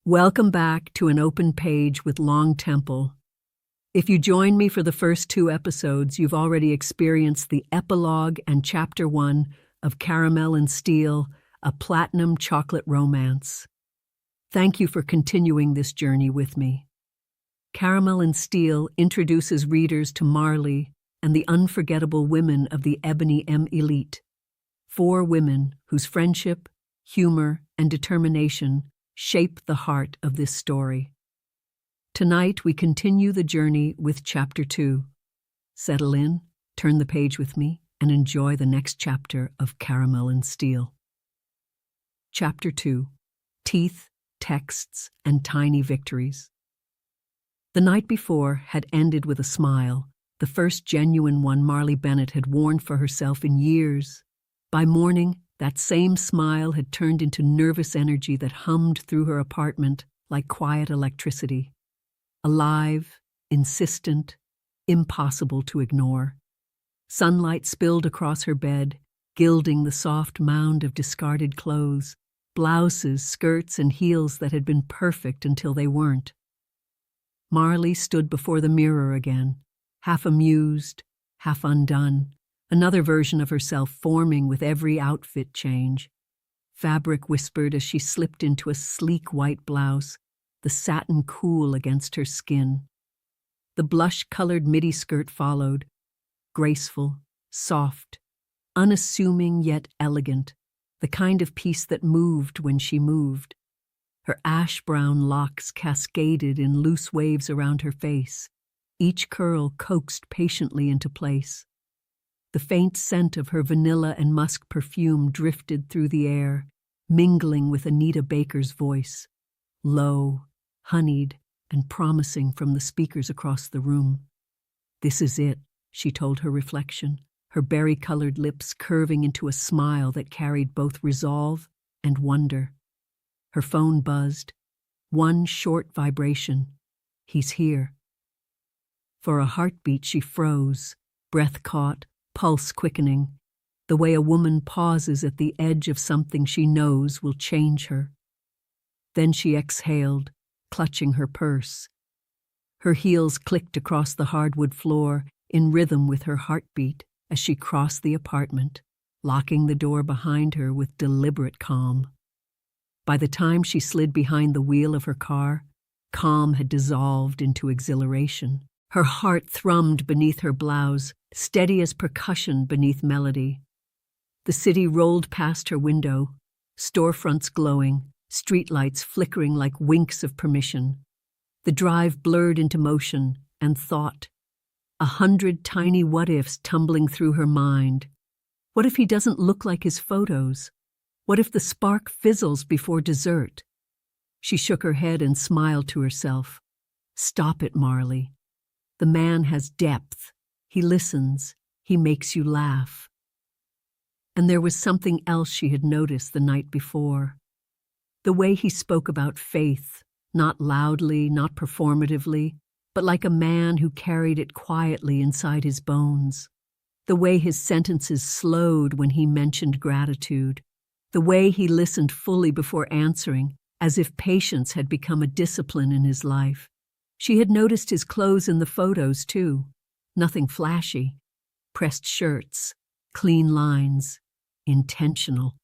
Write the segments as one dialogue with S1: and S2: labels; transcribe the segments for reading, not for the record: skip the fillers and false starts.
S1: Welcome back to An Open Page with LongTemple. If you joined me for the first 2 episodes, you've already experienced the epilogue and chapter 1 of Caramel and Steel, a platinum chocolate romance. Thank you for continuing this journey with me. Caramel and Steel introduces readers to Marlie and the unforgettable women of the Ebony M elite. 4 women whose friendship, humor, and determination shape the heart of this story. Tonight, we continue the journey with Chapter 2. Settle in, turn the page with me, and enjoy the next chapter of Caramel and Steel. Chapter 2. Teeth, Texts, and Tiny Victories. The night before had ended with a smile, the first genuine one Marlie Bennett had worn for herself in years. By morning, that same smile had turned into nervous energy that hummed through her apartment like quiet electricity. Alive, insistent, impossible to ignore. Sunlight spilled across her bed, gilding the soft mound of discarded clothes, blouses, skirts, and heels that had been perfect until they weren't. Marlie stood before the mirror again, half amused, half undone. Another version of herself forming with every outfit change. Fabric whispered as she slipped into a sleek white blouse, the satin cool against her skin. The blush-colored midi skirt followed, graceful, soft, unassuming yet elegant, the kind of piece that moved when she moved. Her ash-brown locks cascaded in loose waves around her face, each curl coaxed patiently into place. The faint scent of her vanilla and musk perfume drifted through the air, mingling with Anita Baker's voice, low, honeyed, and promising from the speakers across the room. "This is it," she told her reflection, her berry-colored lips curving into a smile that carried both resolve and wonder. Her phone buzzed. One short vibration. He's here. For a heartbeat she froze, breath caught, pulse quickening, the way a woman pauses at the edge of something she knows will change her. Then she exhaled, clutching her purse. Her heels clicked across the hardwood floor, in rhythm with her heartbeat, as she crossed the apartment, locking the door behind her with deliberate calm. By the time she slid behind the wheel of her car, calm had dissolved into exhilaration. Her heart thrummed beneath her blouse, steady as percussion beneath melody. The city rolled past her window, storefronts glowing, streetlights flickering like winks of permission. The drive blurred into motion and thought, 100 tiny what-ifs tumbling through her mind. What if he doesn't look like his photos? What if the spark fizzles before dessert? She shook her head and smiled to herself. Stop it, Marlie. The man has depth. He listens. He makes you laugh. And there was something else she had noticed the night before. The way he spoke about faith, not loudly, not performatively, but like a man who carried it quietly inside his bones. The way his sentences slowed when he mentioned gratitude. The way he listened fully before answering, as if patience had become a discipline in his life. She had noticed his clothes in the photos, too. Nothing flashy. Pressed shirts, clean lines, intentional.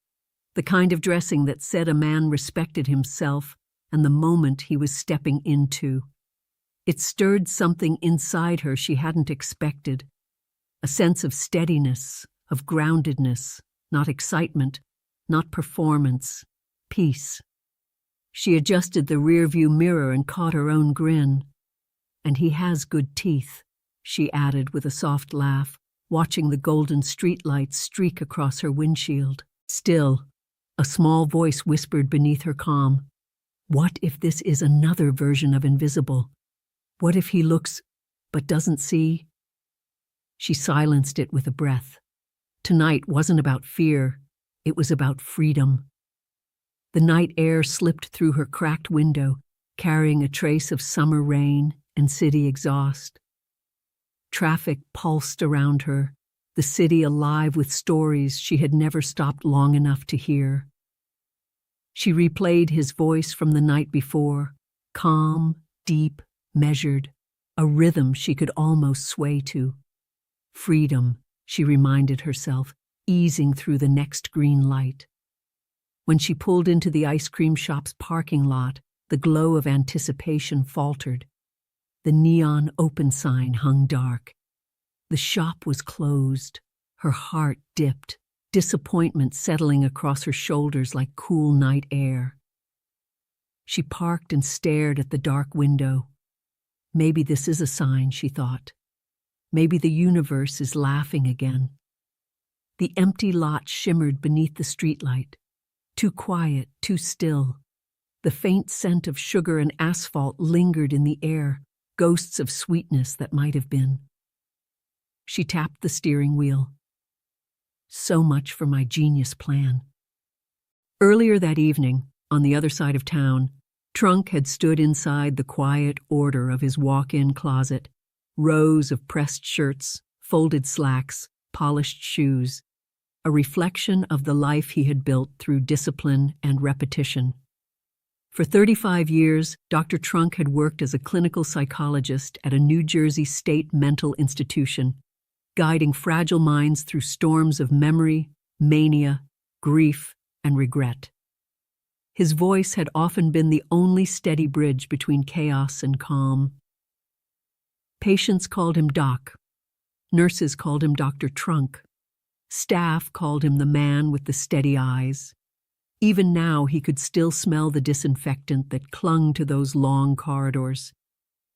S1: The kind of dressing that said a man respected himself and the moment he was stepping into. It stirred something inside her she hadn't expected. A sense of steadiness, of groundedness, not excitement, not performance, peace. She adjusted the rearview mirror and caught her own grin. And he has good teeth, she added with a soft laugh, watching the golden streetlights streak across her windshield. Still, a small voice whispered beneath her calm, what if this is another version of invisible? What if he looks but doesn't see? She silenced it with a breath. Tonight wasn't about fear, it was about freedom. The night air slipped through her cracked window, carrying a trace of summer rain and city exhaust. Traffic pulsed around her, the city alive with stories she had never stopped long enough to hear. She replayed his voice from the night before, calm, deep, measured, a rhythm she could almost sway to. Freedom, she reminded herself, easing through the next green light. When she pulled into the ice cream shop's parking lot, the glow of anticipation faltered. The neon open sign hung dark. The shop was closed. Her heart dipped, disappointment settling across her shoulders like cool night air. She parked and stared at the dark window. Maybe this is a sign, she thought. Maybe the universe is laughing again. The empty lot shimmered beneath the streetlight. Too quiet, too still. The faint scent of sugar and asphalt lingered in the air, ghosts of sweetness that might have been. She tapped the steering wheel. So much for my genius plan. Earlier that evening, on the other side of town, Trunk had stood inside the quiet order of his walk-in closet, rows of pressed shirts, folded slacks, polished shoes, a reflection of the life he had built through discipline and repetition. For 35 years, Dr. Trunk had worked as a clinical psychologist at a New Jersey state mental institution, guiding fragile minds through storms of memory, mania, grief, and regret. His voice had often been the only steady bridge between chaos and calm. Patients called him Doc. Nurses called him Dr. Trunk. Staff called him the man with the steady eyes. Even now, he could still smell the disinfectant that clung to those long corridors.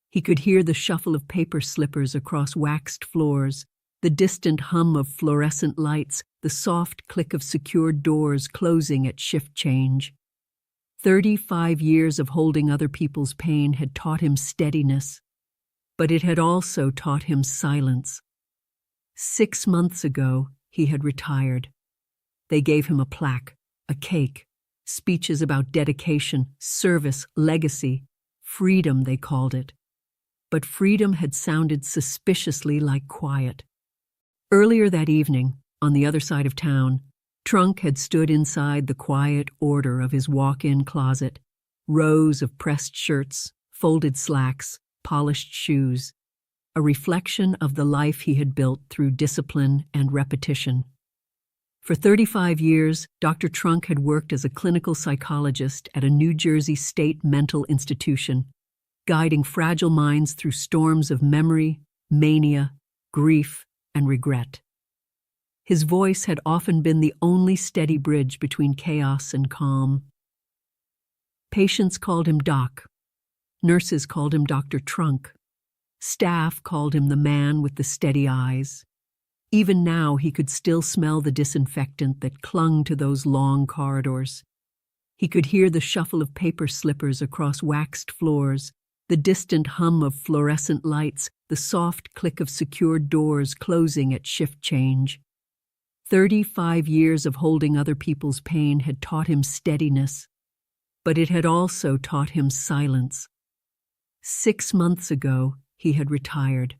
S1: He could hear the shuffle of paper slippers across waxed floors, the distant hum of fluorescent lights, the soft click of secured doors closing at shift change. 35 years of holding other people's pain had taught him steadiness, but it had also taught him silence. 6 months ago, he had retired. They gave him a plaque, a cake, speeches about dedication, service, legacy, freedom, they called it. But freedom had sounded suspiciously like quiet. Earlier that evening, on the other side of town, Trunk had stood inside the quiet order of his walk-in closet, rows of pressed shirts, folded slacks, polished shoes, a reflection of the life he had built through discipline and repetition. For 35 years, Dr. Trunk had worked as a clinical psychologist at a New Jersey state mental institution, guiding fragile minds through storms of memory, mania, grief, and regret. His voice had often been the only steady bridge between chaos and calm. Patients called him Doc. Nurses called him Dr. Trunk. Staff called him the man with the steady eyes. Even now, he could still smell the disinfectant that clung to those long corridors. He could hear the shuffle of paper slippers across waxed floors, the distant hum of fluorescent lights, the soft click of secured doors closing at shift change. 35 years of holding other people's pain had taught him steadiness, but it had also taught him silence. 6 months ago, he had retired.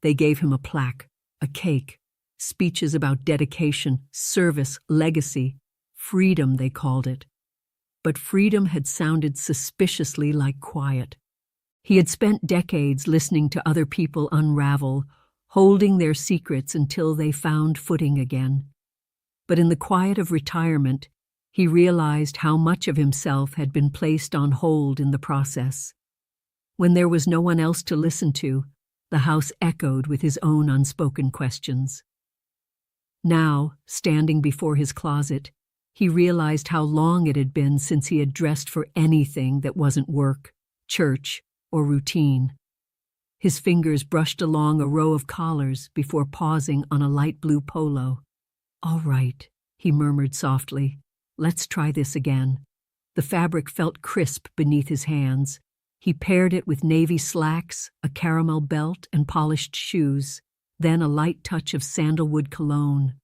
S1: They gave him a plaque, a cake, speeches about dedication, service, legacy, freedom, they called it. But freedom had sounded suspiciously like quiet. He had spent decades listening to other people unravel, holding their secrets until they found footing again. But in the quiet of retirement, he realized how much of himself had been placed on hold in the process. When there was no one else to listen to, the house echoed with his own unspoken questions. Now, standing before his closet, he realized how long it had been since he had dressed for anything that wasn't work, church, or routine. His fingers brushed along a row of collars before pausing on a light blue polo. "All right," he murmured softly. "Let's try this again." The fabric felt crisp beneath his hands. He paired it with navy slacks, a caramel belt, and polished shoes, then a light touch of sandalwood cologne.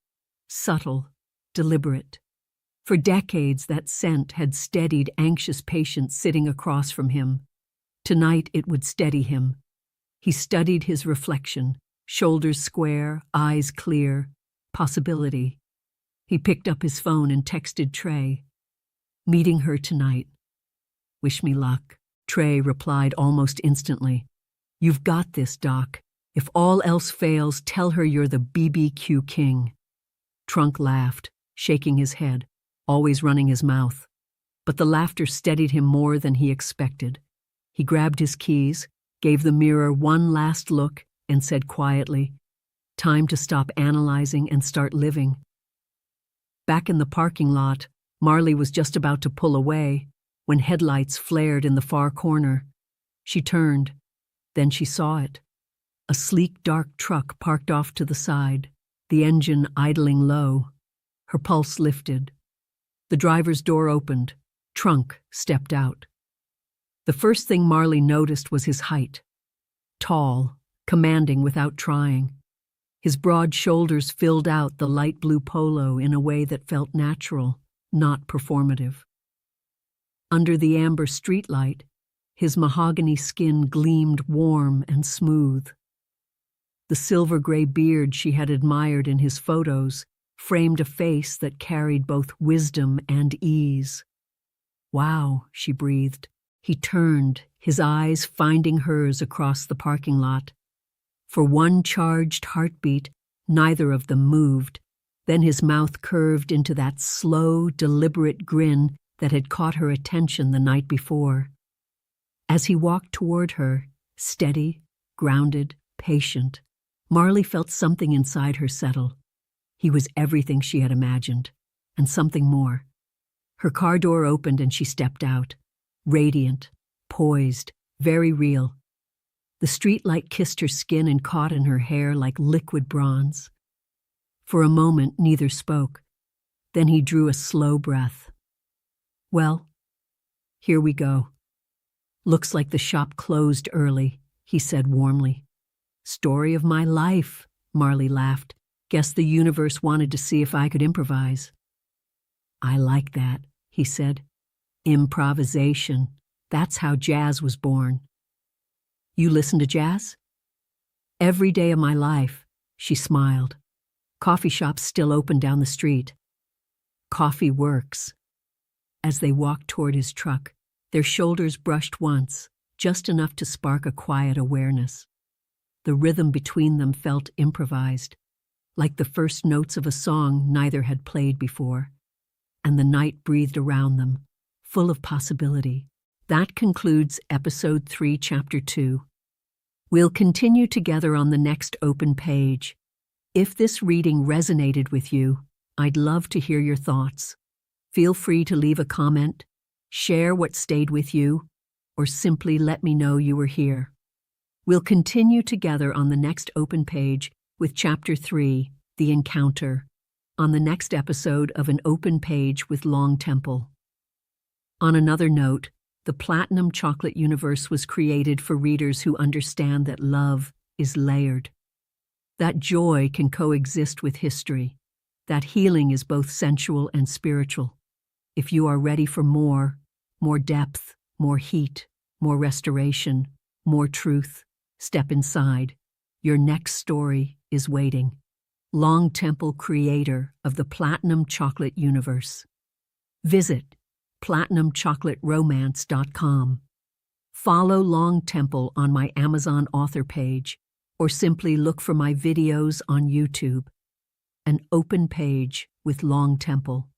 S1: Subtle, deliberate. For decades, that scent had steadied anxious patients sitting across from him. Tonight, it would steady him. He studied his reflection, shoulders square, eyes clear, possibility. He picked up his phone and texted Trey. Meeting her tonight. Wish me luck. Trey replied almost instantly. You've got this, Doc. If all else fails, tell her you're the BBQ king. Trunk laughed, shaking his head, always running his mouth. But the laughter steadied him more than he expected. He grabbed his keys, gave the mirror one last look, and said quietly, time to stop analyzing and start living. Back in the parking lot, Marlie was just about to pull away when headlights flared in the far corner. She turned. Then she saw it. A sleek, dark truck parked off to the side, the engine idling low. Her pulse lifted. The driver's door opened. Trunk stepped out. The first thing Marlie noticed was his height. Tall, commanding without trying. His broad shoulders filled out the light blue polo in a way that felt natural, not performative. Under the amber streetlight, his mahogany skin gleamed warm and smooth. The silver-gray beard she had admired in his photos framed a face that carried both wisdom and ease. Wow, she breathed. He turned, his eyes finding hers across the parking lot. For one charged heartbeat, neither of them moved. Then his mouth curved into that slow, deliberate grin that had caught her attention the night before. As he walked toward her, steady, grounded, patient, Marlie felt something inside her settle. He was everything she had imagined, and something more. Her car door opened and she stepped out, radiant, poised, very real. The streetlight kissed her skin and caught in her hair like liquid bronze. For a moment, neither spoke. Then he drew a slow breath. Well, here we go. Looks like the shop closed early, he said warmly. Story of my life, Marlie laughed. Guess the universe wanted to see if I could improvise. I like that, he said. Improvisation. That's how jazz was born. You listen to jazz? Every day of my life, she smiled. Coffee shops still open down the street. Coffee works. As they walked toward his truck, their shoulders brushed once, just enough to spark a quiet awareness. The rhythm between them felt improvised, like the first notes of a song neither had played before. And the night breathed around them, full of possibility. That concludes Episode 3, Chapter 2. We'll continue together on the next open page. If this reading resonated with you, I'd love to hear your thoughts. Feel free to leave a comment, share what stayed with you, or simply let me know you were here. We'll continue together on the next open page with Chapter 3, The Encounter, on the next episode of An Open Page with LongTemple. On another note, the Platinum Chocolate Universe was created for readers who understand that love is layered, that joy can coexist with history, that healing is both sensual and spiritual. If you are ready for more depth, more heat, more restoration, more truth, step inside. Your next story is waiting. LongTemple, creator of the Platinum Chocolate Universe. Visit platinumchocolateromance.com. Follow LongTemple on my Amazon author page, or simply look for my videos on YouTube. An Open Page with LongTemple.